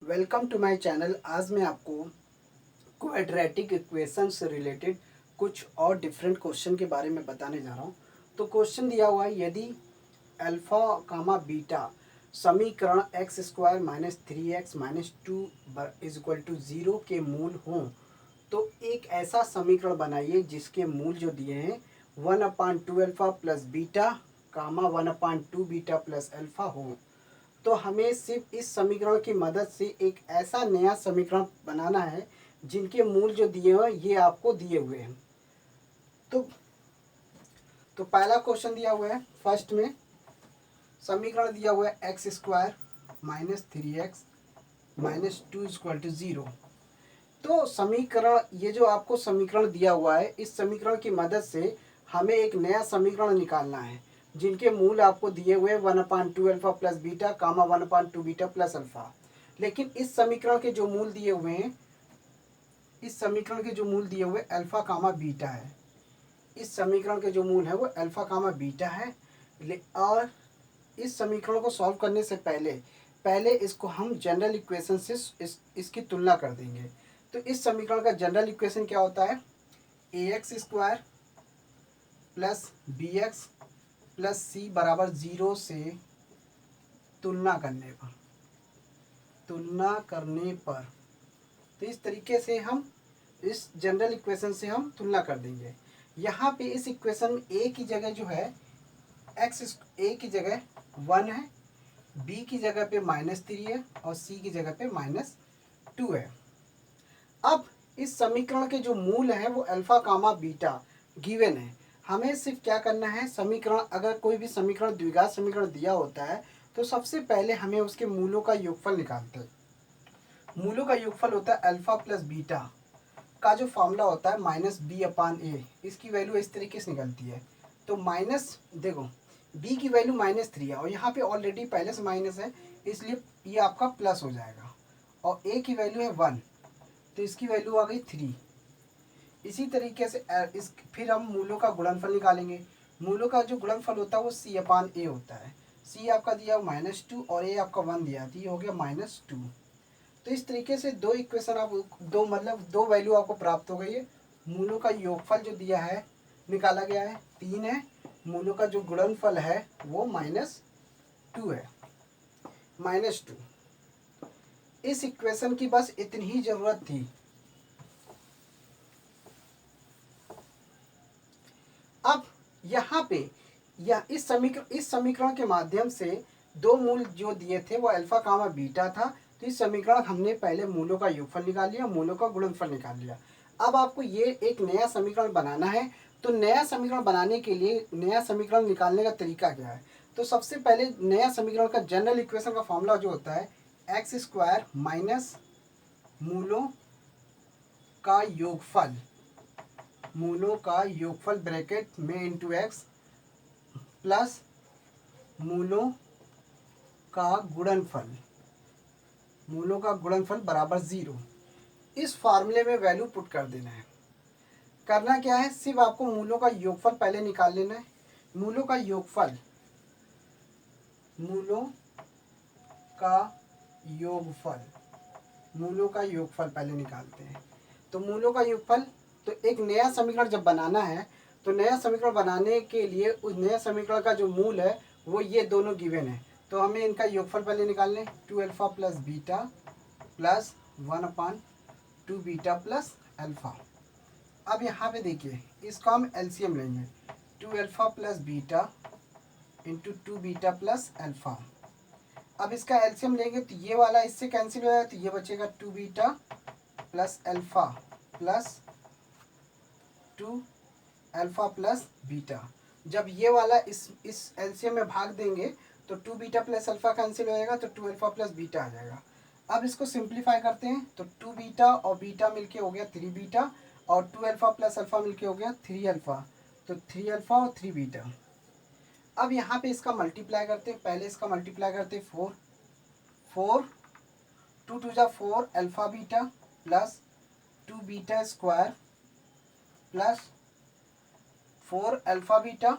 Welcome to my channel. आज मैं आपको क्वाड्रेटिक इक्वेशन से रिलेटेड कुछ और डिफरेंट क्वेश्चन के बारे में बताने जा रहा हूँ। तो क्वेश्चन दिया हुआ है, यदि अल्फा कामा बीटा समीकरण x square minus 3x minus 2 is equal to 0 के मूल हों तो एक ऐसा समीकरण बनाइए जिसके मूल जो दिए हैं 1/2 अल्फा प्लस बीटा कामा 1/2 बीटा प्लस अल्फा हो। तो हमें सिर्फ इस समीकरण की मदद से एक ऐसा नया समीकरण बनाना है जिनके मूल जो दिए हुए ये आपको दिए हुए हैं। तो पहला क्वेश्चन दिया हुआ है, फर्स्ट में समीकरण दिया हुआ है x square minus 3x minus 2 equal to 0। तो समीकरण, ये जो आपको समीकरण दिया हुआ है, इस समीकरण की मदद से हमें एक नया समीकरण निकालना है जिनके मूल आपको दिए हुए 1/2 अल्फा प्लस बीटा कामा 1/2 बीटा प्लस अल्फा। लेकिन इस समीकरण के जो मूल दिए हुए हैं, इस समीकरण के जो मूल दिए हुए अल्फा कामा बीटा है, इस समीकरण के जो मूल है वो अल्फा कामा बीटा है। और इस समीकरण को सॉल्व करने से पहले इसको हम जनरल इक्वेशन से इसकी तुलना कर देंगे। तो इस समीकरण का जनरल इक्वेशन क्या होता है, ax square plus b x plus c बराबर 0 से तुलना करने पर तो इस तरीके से हम इस जनरल इक्वेशन से हम तुलना कर देंगे। यहाँ पे इस इक्वेशन में ए की जगह जो है ए की जगह 1 है, बी की जगह पे -3 है और सी की जगह पे -2 है। अब इस समीकरण के जो मूल है वो अल्फा कामा बीटा गिवन है। हमें सिर्फ क्या करना है, समीकरण, अगर कोई भी समीकरण द्विघात समीकरण दिया होता है तो सबसे पहले हमें उसके मूलों का योगफल निकालते हैं। मूलों का योगफल होता है अल्फा प्लस बीटा का जो फॉर्मूला होता है -b/a। इसकी वैल्यू इस तरीके से निकलती है। तो देखो b की वैल्यू -3 है और यहाँ पे ऑलरेडी पहले से माइनस है, इसलिए ये आपका प्लस हो जाएगा। और a की वैल्यू है 1, तो इसकी वैल्यू आ गई 3। इसी तरीके से फिर हम मूलों का गुणनफल निकालेंगे। मूलों का जो गुणनफल होता है वो c/a होता है। c आपका दिया -2 और a आपका 1 दिया, तो ये हो गया -2। तो इस तरीके से दो इक्वेशन आप दो वैल्यू आपको प्राप्त हो गई है। मूलों का योगफल जो दिया है निकाला गया है 3 है, मूलों का जो गुणनफल है वो -2 है, -2। इस इक्वेशन की बस इतनी ही जरूरत थी। अब यहाँ पे इस समीकरण के माध्यम से दो मूल जो दिए थे वो अल्फा कामा बीटा था। तो इस समीकरण हमने पहले मूलों का योगफल निकाल लिया, मूलों का गुणनफल निकाल लिया। अब आपको ये एक नया समीकरण बनाना है। तो नया समीकरण बनाने के लिए नया समीकरण निकालने का तरीका क्या है, तो सबसे पहले नया समीकरण का जनरल इक्वेशन का फॉर्मूला जो होता है एक्स स्क्वायर माइनस मूलों का योगफल, मूलों का योगफल ब्रैकेट में इंटू एक्स प्लस मूलों का गुणनफल, मूलों का गुणनफल बराबर 0। इस फार्मूले में वैल्यू पुट कर देना है। करना क्या है, सिर्फ आपको मूलों का योगफल पहले निकाल लेना है। मूलों का योगफल, मूलों का योगफल, मूलों का योगफल पहले निकालते हैं। तो मूलों का योगफल, तो एक नया समीकरण जब बनाना है तो नया समीकरण बनाने के लिए उस नया समीकरण का जो मूल है वो ये दोनों गिवन है। तो हमें इनका योगफल पहले निकालने, 2 alpha plus beta plus 1/2 beta plus alpha. अब यहाँ पे देखिए इसका हम एलसीएम लेंगे, 2 alpha plus beta into 2 beta plus alpha. अब इसका एलसीएम लेंगे तो ये वाला इससे कैंसिल हो जाएगा, तो ये बचेगा 2 beta plus alpha plus 2 alpha plus beta. जब ये वाला इस एलसीएम में भाग देंगे तो 2 बीटा प्लस अल्फा कैंसिल हो जाएगा, तो 2 अल्फा प्लस बीटा आ जाएगा। अब इसको सिंप्लीफाई करते हैं तो 2 बीटा और बीटा मिलके हो गया 3 बीटा और 2 अल्फा प्लस अल्फा मिलके हो गया 3 अल्फा, तो 3 अल्फा और 3 बीटा। अब यहाँ पे इसका मल्टीप्लाई करते हैं, पहले इसका मल्टीप्लाई करते हैं 4 2 2 जा 4 alpha beta plus 2 beta square plus 4 alpha beta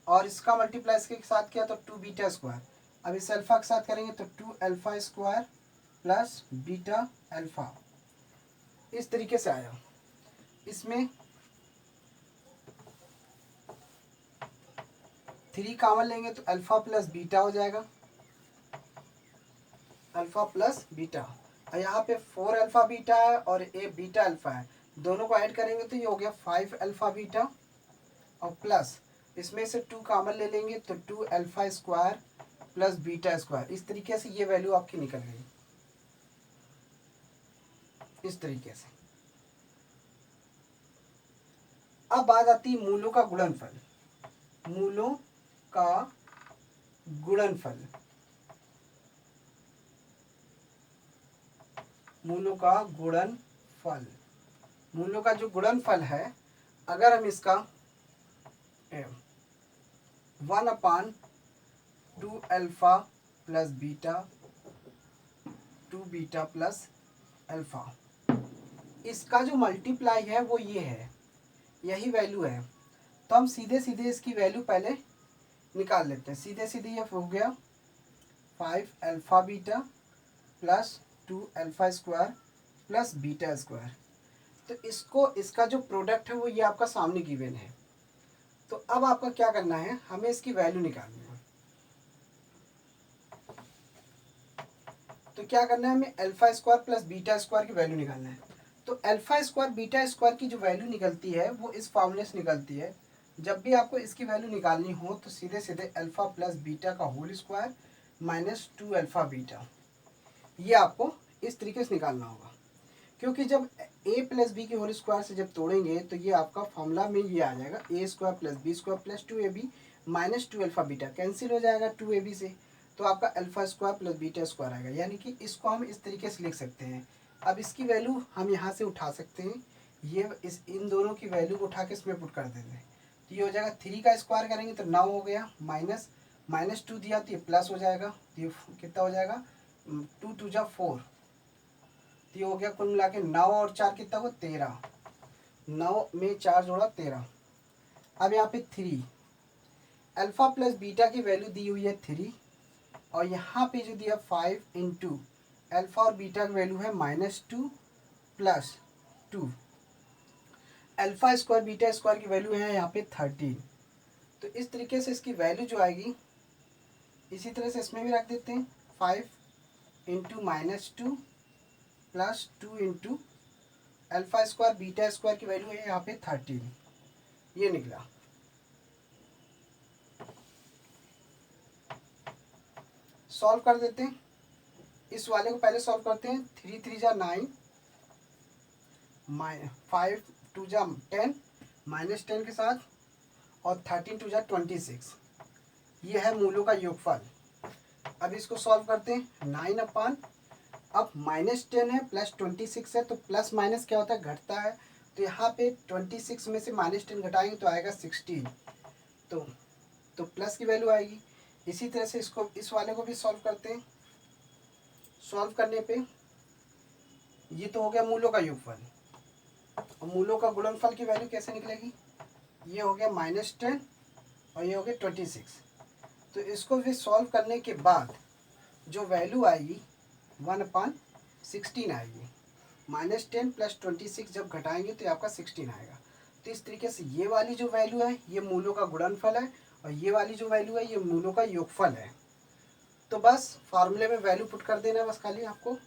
और इसका मल्टीप्लाई इसके साथ किया तो 2 बीटा स्क्वायर। अब इस अल्फा के साथ करेंगे तो 2 alpha square plus beta alpha, इस तरीके से आया। इसमें 3 कॉमन लेंगे तो अल्फा प्लस बीटा हो जाएगा, अल्फा प्लस बीटा। और यहाँ पे 4 अल्फा बीटा है और ए बीटा अल्फा है, दोनों को ऐड करेंगे तो ये हो गया 5 अल्फा बीटा, और प्लस इसमें से 2 कॉमन ले लेंगे तो 2 alpha square plus beta square. इस तरीके से ये वैल्यू आपकी निकल गई, इस तरीके से। अब बात आती है मूलों का गुणनफल। मूलों का गुणनफल, मूलों का गुणनफल, मूलों का जो गुणनफल है, अगर हम इसका 1/2 alpha plus beta 2 beta plus alpha, इसका जो मल्टीप्लाई है वो ये है, यही वैल्यू है। तो हम सीधे सीधे इसकी वैल्यू पहले निकाल लेते हैं। सीधे सीधे ये हो गया 5 alpha beta plus 2 alpha square plus beta square. तो इसको, इसका जो प्रोडक्ट है वो ये आपका सामने गिवन है। तो अब आपका क्या करना है, हमें इसकी वैल्यू निकालनी है। तो क्या करना है, हमें alpha square plus beta square की वैल्यू निकालना है। तो अल्फा स्क्वायर बीटा स्क्वायर की जो वैल्यू निकलती है वो इस फॉर्मूले से निकलती है। जब भी आपको इसकी वैल्यू निकालनी हो तो सीधे सीधे अल्फा प्लस बीटा का whole square minus 2 alpha beta, ये आपको इस तरीके से निकालना होगा। क्योंकि जब a प्लस बी के होल स्क्वायर से जब तोड़ेंगे तो ये आपका फॉर्मूला में ये आ जाएगा a square plus b square plus 2ab minus 2 alpha beta, cancel हो जाएगा 2ab से, तो आपका alpha square plus beta square आएगा। यानी कि इसको हम इस तरीके से लिख सकते हैं। अब इसकी वैल्यू हम यहाँ से उठा सकते हैं, ये इन दोनों की वैल्यू को उठा के इसमें पुट कर देते हैं। तो ये हो जाएगा 3 का स्क्वायर करेंगे तो 9 हो गया, माइनस माइनस 2 दिया तो ये प्लस हो जाएगा, तो ये कितना हो जाएगा 2 2 जा 4, तो ये हो गया कुल मिला के 9 और 4 कितना हुआ 13, 9 में 4 जोड़ा 13। अब यहाँ पे 3 अल्फा प्लस बीटा की वैल्यू दी हुई है 3, और यहाँ पे जो दिया 5 इंटू अल्फा और बीटा की वैल्यू है -2 plus 2, alpha square beta square की वैल्यू है यहाँ पे 13। तो इस तरीके से इसकी वैल्यू जो आएगी, इसी तरह से इसमें भी रख देते हैं 5 into -2 plus 2 into alpha square beta square की वैल्यू है यहाँ पे 13, ये निकला। सॉल्व कर देते हैं, इस वाले को पहले सॉल्व करते हैं। 3 3 जा 9, 5 2 जा 10 माइनस 10 के साथ, और 13 2 जा 26, ये है मूलों का योगफल। अब इसको सॉल्व करते हैं। 9 अपान, अब -10 है प्लस 26 है, तो प्लस माइनस क्या होता है, घटता है। तो यहाँ पे 26 में से -10 घटाएंगे तो आएगा 16, तो प्लस की वैल्यू आएगी। इसी तरह से इसको, इस वाले को भी सॉल्व करते हैं। सॉल्व करने पे ये तो हो गया मूलों का योगफल, और मूलों का गुणनफल की वैल्यू कैसे निकलेगी, ये हो गया -10 और ये हो गया 26। तो इसको भी सॉल्व करने के बाद जो वैल्यू आएगी 1/16 आएगी। -10 प्लस 26 जब घटाएंगे तो ये आपका 16 आएगा। तो इस तरीके से ये वाली जो वैल्यू है ये मूलों का गुणनफल है, और ये वाली जो वैल्यू है ये मूलों का योगफल है। तो बस फार्मूले में वैल्यू पुट कर देना है बस खाली आपको।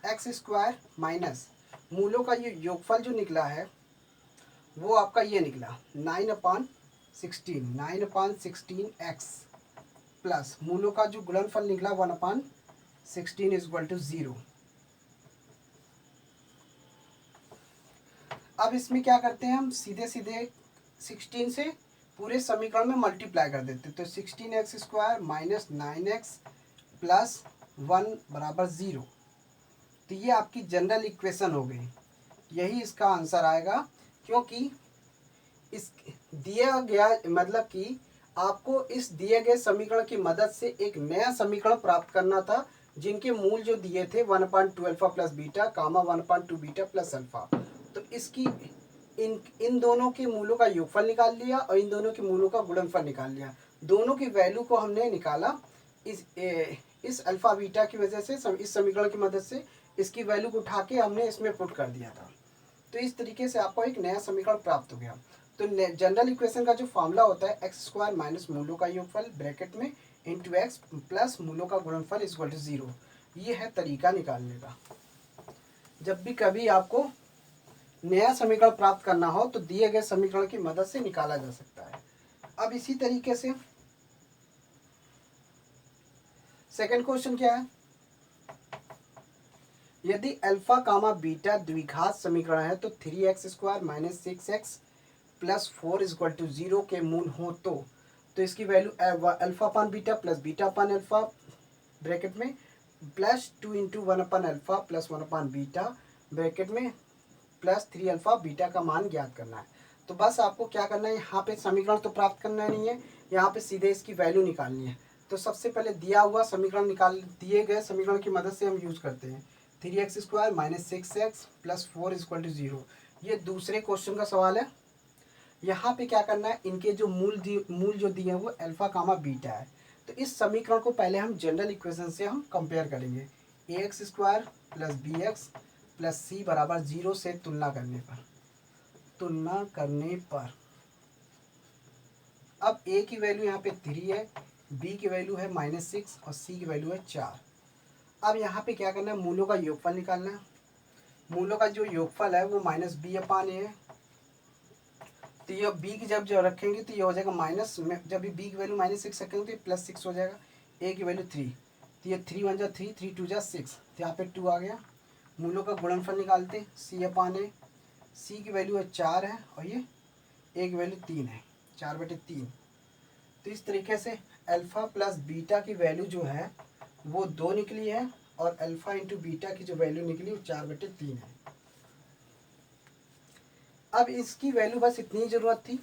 एक्स स्क्वायर माइनस मूलों का ये योगफल जो निकला है वो आपका ये निकला 9/16 एक्स, प्लस मूलों का जो गुणनफल निकला 1/16 इज इक्वल टू 0। अब इसमें क्या करते हैं हम, सीधे सीधे 16 से पूरे समीकरण में मल्टीप्लाई कर देते हैं। तो 16x square minus 9x plus 1 बराबर 0। तो ये आपकी जनरल इक्वेशन हो गई, यही इसका आंसर आएगा। क्योंकि इस दिया गया, मतलब कि आपको इस दिए गए समीकरण की मदद से एक नया समीकरण प्राप्त करना था, जिनके मूल जो दिए थे 1/2 अल्फा प्लस बीटा कामा 1/2 बीटा प्लस अल्फा। तो इसकी इन दोनों के मूलों का योगफल निकाल लिया और इन दोनों के मूलों का गुणनफल निकाल लिया। दोनों की वैल्यू को हमने निकाला, इस अल्फ़ा बीटा की वजह से इस समीकरण की मदद से इसकी वैल्यू को उठा के हमने इसमें पुट कर दिया था। तो इस तरीके से आपको एक नया समीकरण प्राप्त हो गया। तो जनरल इक्वेशन का जो फॉर्मूला होता है एक्स स्क्वायर माइनस मूलों का योगफल ब्रैकेट में इंटू एक्स प्लस मूलों का गुणनफल इज इक्वल टू 0। ये है तरीका निकालने का। जब भी कभी आपको नया समीकरण प्राप्त करना हो तो दिए गए समीकरण की मदद से निकाला जा सकता है। अब इसी तरीके से सेकंड क्वेश्चन क्या है, यदि अल्फा कामा बीटा द्विघात समीकरण है तो 3x square minus 6x plus 4 is equal to 0 के मूल हो तो इसकी value alpha upon beta plus beta upon alpha bracket में plus 2 into 1 upon alpha plus 1 upon beta bracket में प्लस 3 अल्फा बीटा का मान ज्ञात करना है। तो बस आपको क्या करना है, यहाँ पे समीकरण तो प्राप्त करना नहीं है, यहाँ पे सीधे इसकी वैल्यू निकालनी है। तो सबसे पहले दिया हुआ समीकरण दिए गए समीकरण की मदद से हम यूज करते हैं 3x square minus 6x plus 4 is equal to 0। ये दूसरे क्वेश्चन का सवाल है। यहाँ पे क्या करना है, इनके जो मूल जो दिए हैं वो अल्फा कामा बीटा है। तो इस समीकरण को पहले हम जनरल इक्वेशन से हम कंपेयर करेंगे ax square plus bx plus c बराबर 0 से तुलना करने पर अब a की वैल्यू यहाँ पे 3 है, b की वैल्यू है -6 और c की वैल्यू है 4। अब यहाँ पे क्या करना है, मूलों का योगफल निकालना है। मूलों का जो योगफल है वो माइनस बी अपान ए है। तो ये b की जब रखेंगे तो ये हो जाएगा माइनस में, जब भी b की वैल्यू -6 रखेंगे तो ये +6 हो जाएगा। a की वैल्यू 3, तो ये 3 1 जा 3, 3 2 जा 6, तो यहाँ पे 2 आ गया। मूलों का गुणनफल निकालते हैं c अपान ए। c की वैल्यू है 4 है और ये a की वैल्यू 3 है, 4/3। तो इस तरीके से अल्फ़ा प्लस बीटा की वैल्यू जो है वो 2 निकली है और अल्फ़ा इंटू बीटा की जो वैल्यू निकली वो 4/3 है। अब इसकी वैल्यू बस इतनी ज़रूरत थी।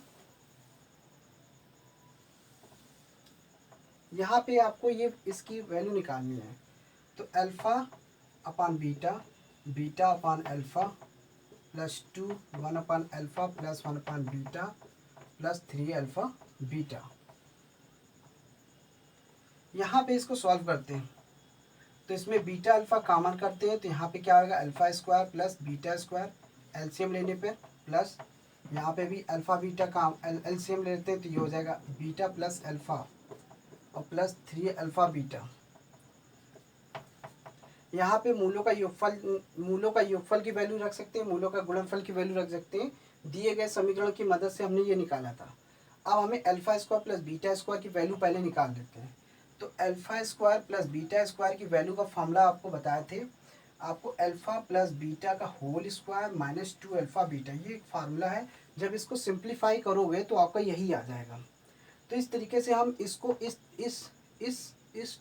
यहाँ पे आपको ये इसकी वैल्यू निकालनी है। तो alpha upon beta, beta upon alpha plus 2 1 upon alpha plus 1 upon beta plus 3 alpha beta. यहाँ पे इसको सॉल्व करते हैं तो इसमें बीटा अल्फ़ा कॉमन करते हैं तो यहाँ पे क्या होगा, alpha square plus beta square LCM लेने पे प्लस यहाँ पे भी अल्फ़ा बीटा का एलसीएम लेते हैं तो ये हो जाएगा बीटा प्लस अल्फ़ा और प्लस 3 अल्फ़ा बीटा। यहाँ पे मूलों का योगफल की वैल्यू रख सकते हैं, मूलों का गुणनफल की वैल्यू रख सकते हैं। दिए गए समीकरण की मदद से हमने ये निकाला था। अब हमें alpha square plus beta square की वैल्यू पहले निकाल लेते हैं। तो alpha square plus beta square की वैल्यू का फॉर्मूला आपको बताए थे, आपको अल्फ़ा प्लस बीटा का whole square minus 2 alpha beta, ये एक फार्मूला है। जब इसको सिंप्लीफाई करोगे तो आपका यही आ जाएगा। तो इस तरीके से हम इसको इस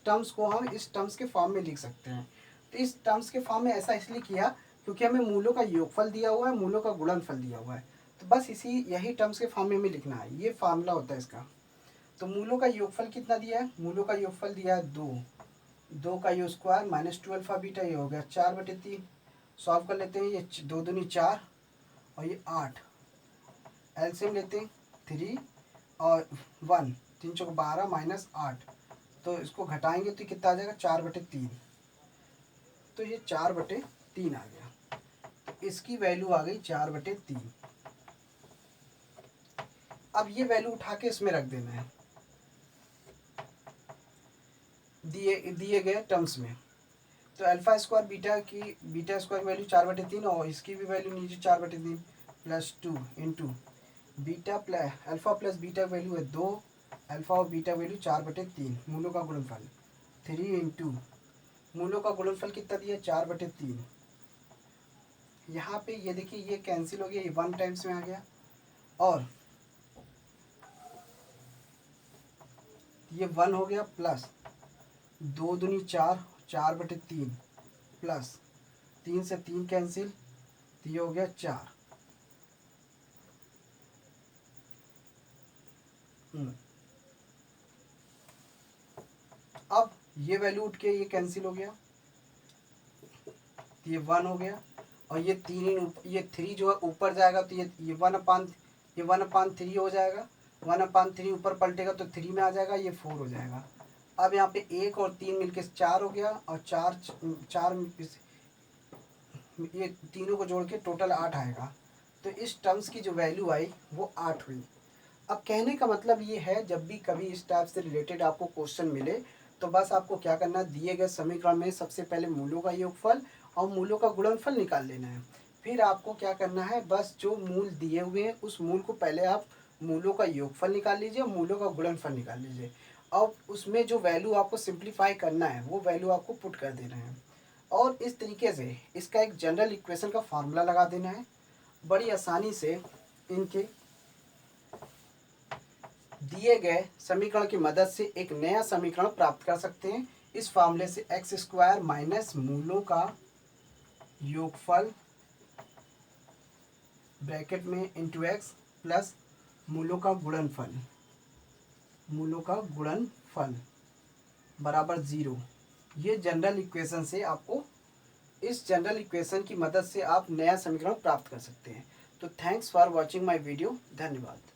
टर्म्स को हम इस टर्म्स के फॉर्म में लिख सकते हैं। तो इस टर्म्स के फॉर्म में ऐसा इसलिए किया क्योंकि हमें मूलों का योगफल दिया हुआ है, मूलों का गुणनफल दिया हुआ है। तो बस यही टर्म्स के फॉर्म में हमें लिखना है, ये फार्मूला होता है इसका। तो मूलों का योगफल कितना दिया है, मूलों का योगफल दिया है 2 का योग स्क्वायर माइनस 2 अल्फ़ा बीटा, ये हो गया 4/3। सॉल्व कर लेते हैं, ये 2 दूनी 4 और ये 8। एलसीएम लेते हैं 3 और 1, 3 चौक 12 माइनस 8, तो इसको घटाएंगे तो कितना आ जाएगा 4/3। तो ये 4/3 आ गया। तो इसकी वैल्यू आ गई 4/3। अब ये वैल्यू उठा के इसमें रख देना है दिए गए टर्म्स में। तो अल्फ़ा स्क्वायर बीटा स्क्वायर की वैल्यू 4/3 और इसकी भी वैल्यू नीचे 4/3 plus 2 into beta plus alpha plus beta की वैल्यू है 2, अल्फ़ा और बीटा वैल्यू 4/3। मूलों का गुणनफल 3 इंटू मूलों का गुणनफल कितना दिया 4/3। यहाँ पे ये देखिए ये कैंसिल हो गया, ये 1 टाइम्स में आ गया और ये 1 हो गया प्लस 2 दूनी 4, 4/3 प्लस 3 से 3 कैंसिल, तो ये हो गया 4। अब ये वैल्यू उठ के ये कैंसिल हो गया, ये 1 हो गया और ये 3 जो है ऊपर जाएगा तो ये 1/3 हो जाएगा। 1/3 ऊपर पलटेगा तो 3 में आ जाएगा, ये 4 हो जाएगा। अब यहाँ पे 1 और 3 मिलके 4 हो गया, और 4 4 ये तीनों को जोड़ के टोटल 8 आएगा। तो इस टर्म्स की जो वैल्यू आई वो 8 हुई। अब कहने का मतलब ये है, जब भी कभी इस टाइप से रिलेटेड आपको क्वेश्चन मिले तो बस आपको क्या करना है, दिए गए समीकरण में सबसे पहले मूलों का योगफल और मूलों का गुणनफल निकाल लेना है। फिर आपको क्या करना है, बस जो मूल दिए हुए हैं उस मूल को पहले आप मूलों का योगफल निकाल लीजिए, मूलों का गुणनफल निकाल लीजिए। अब उसमें जो वैल्यू आपको सिंप्लीफाई करना है वो वैल्यू आपको पुट कर देना है, और इस तरीके से इसका एक जनरल इक्वेशन का फार्मूला लगा देना है। बड़ी आसानी से इनके दिए गए समीकरण की मदद से एक नया समीकरण प्राप्त कर सकते हैं। इस फार्मूले से एक्स स्क्वायर माइनस मूलों का योगफल ब्रैकेट में इंटू एक्स प्लस मूलों का गुणनफल, मूलों का गुणनफल बराबर 0। ये जनरल इक्वेशन से आपको, इस जनरल इक्वेशन की मदद से आप नया समीकरण प्राप्त कर सकते हैं। तो thanks for watching my video. धन्यवाद।